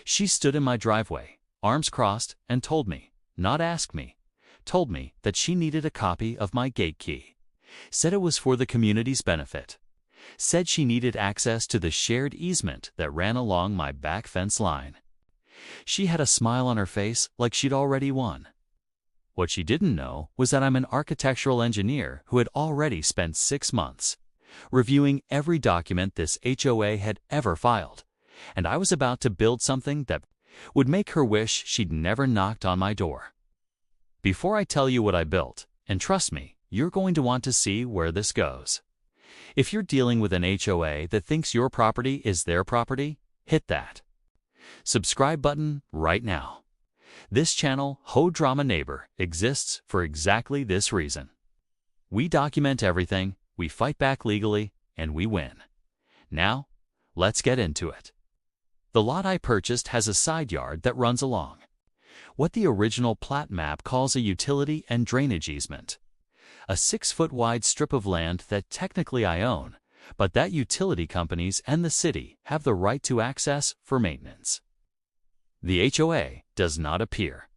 She stood in my driveway, arms crossed, and told me, not asked me, told me that she needed a copy of my gate key. Said it was for the community's benefit. Said she needed access to the shared easement that ran along my back fence line. She had a smile on her face like she'd already won. What she didn't know was that I'm an architectural engineer who had already spent 6 months reviewing every document this HOA had ever filed, and I was about to build something that would make her wish she'd never knocked on my door. Before I tell you what I built, and trust me, you're going to want to see where this goes. If you're dealing with an HOA that thinks your property is their property, hit that subscribe button right now. This channel, HOA Drama Neighbor, exists for exactly this reason. We document everything, we fight back legally, and we win. Now, let's get into it. The lot I purchased has a side yard that runs along what the original plat map calls a utility and drainage easement. A 6-foot wide strip of land that technically I own, but that utility companies and the city have the right to access for maintenance. The HOA does not appear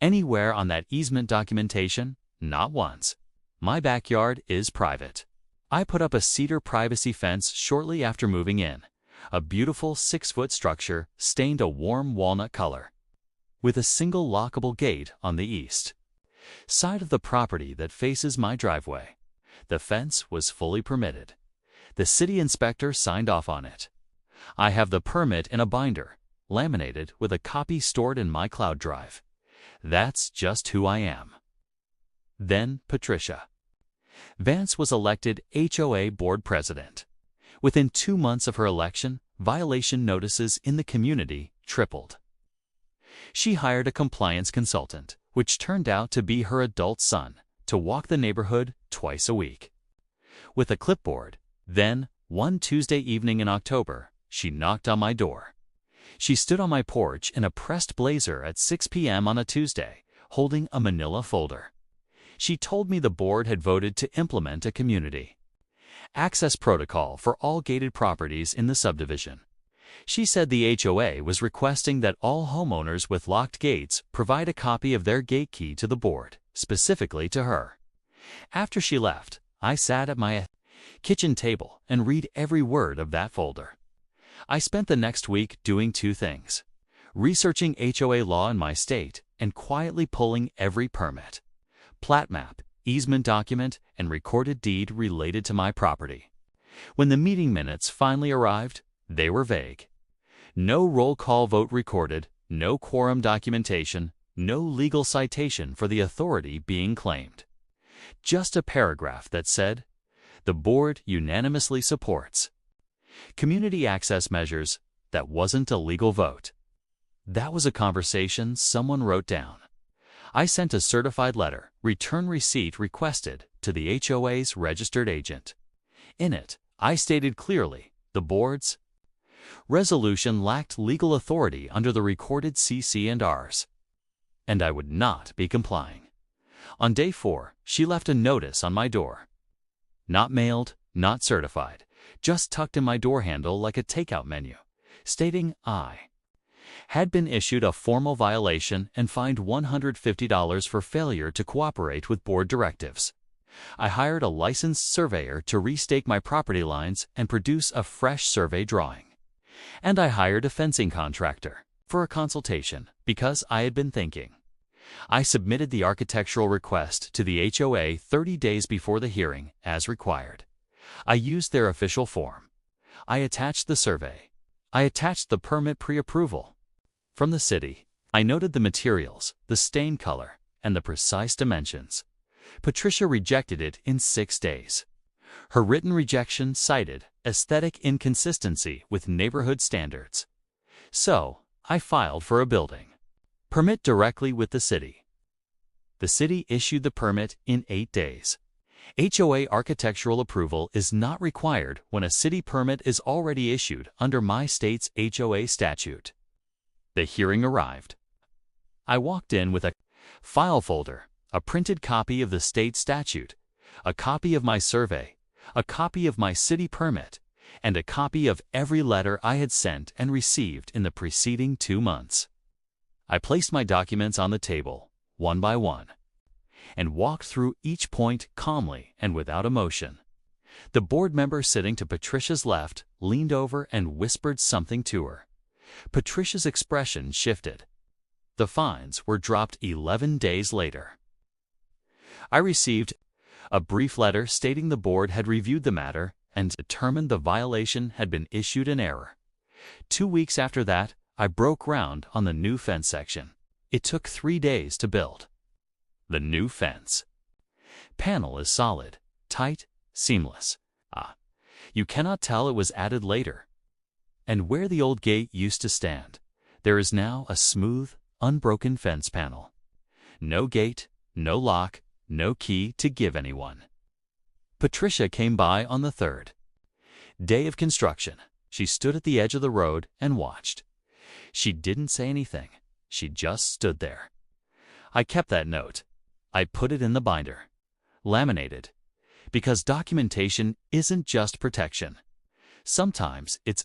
anywhere on that easement documentation, not once. My backyard is private. I put up a cedar privacy fence shortly after moving in, a beautiful 6-foot structure stained a warm walnut color, with a single lockable gate on the east side of the property that faces my driveway. The fence was fully permitted. The city inspector signed off on it. I have the permit in a binder, laminated with a copy stored in my cloud drive. That's just who I am. Then Patricia Vance was elected HOA board president. Within 2 months of her election, violation notices in the community tripled. She hired a compliance consultant, which turned out to be her adult son, to walk the neighborhood twice a week. With a clipboard, then, one Tuesday evening in October, she knocked on my door. She stood on my porch in a pressed blazer at 6 p.m. on a Tuesday, holding a manila folder. She told me the board had voted to implement a community access protocol for all gated properties in the subdivision. She said the HOA was requesting that all homeowners with locked gates provide a copy of their gate key to the board, specifically to her. After she left, I sat at my kitchen table and read every word of that folder. I spent the next week doing 2 things: researching HOA law in my state and quietly pulling every permit, plat map, easement document, and recorded deed related to my property. When the meeting minutes finally arrived, they were vague. No roll call vote recorded, no quorum documentation, no legal citation for the authority being claimed. Just a paragraph that said, "The board unanimously supports community access measures." That wasn't a legal vote. That was a conversation someone wrote down. I sent a certified letter, return receipt requested, to the HOA's registered agent. In it, I stated clearly, the board's resolution lacked legal authority under the recorded CC&Rs, and I would not be complying. On day 4, she left a notice on my door. Not mailed, not certified, just tucked in my door handle like a takeout menu, stating I had been issued a formal violation and fined $150 for failure to cooperate with board directives. I hired a licensed surveyor to restake my property lines and produce a fresh survey drawing. And I hired a fencing contractor for a consultation because I had been thinking. I submitted the architectural request to the HOA 30 days before the hearing, as required. I used their official form. I attached the survey. I attached the permit pre-approval from the city. I noted the materials, the stain color, and the precise dimensions. Patricia rejected it in 6 days. Her written rejection cited aesthetic inconsistency with neighborhood standards. So, I filed for a building permit directly with the city. The city issued the permit in 8 days. HOA architectural approval is not required when a city permit is already issued under my state's HOA statute. The hearing arrived. I walked in with a file folder, a printed copy of the state statute, a copy of my survey, a copy of my city permit, and a copy of every letter I had sent and received in the preceding 2 months. I placed my documents on the table, one by one, and walked through each point calmly and without emotion. The board member sitting to Patricia's left leaned over and whispered something to her. Patricia's expression shifted. The fines were dropped 11 days later. I received a brief letter stating the board had reviewed the matter and determined the violation had been issued in error. 2 weeks after that, I broke ground on the new fence section. It took 3 days to build. The new fence panel is solid, tight, seamless. You cannot tell it was added later. And where the old gate used to stand, there is now a smooth, unbroken fence panel. No gate, no lock, no key to give anyone. Patricia came by on the 3rd day of construction. She stood at the edge of the road and watched. She didn't say anything. She just stood there. I kept that note. I put it in the binder, laminated, because documentation isn't just protection. Sometimes it's